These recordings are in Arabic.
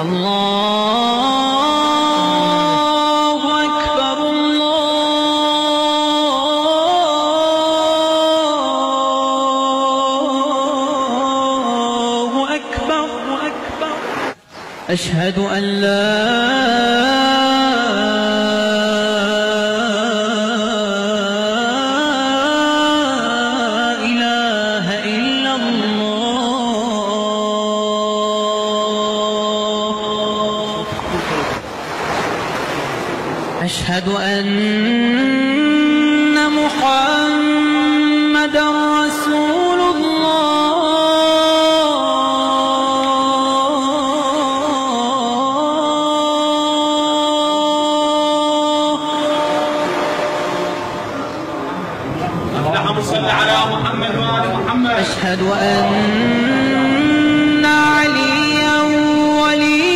الله أكبر الله أكبر أشهد أن لا أشهد أن محمدًا رسول الله. اللهم صل على محمد وآل محمد. أشهد أن عليًا ولي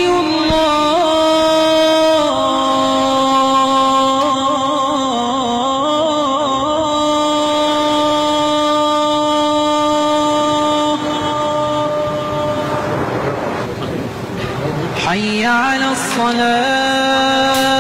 حي على الصلاة.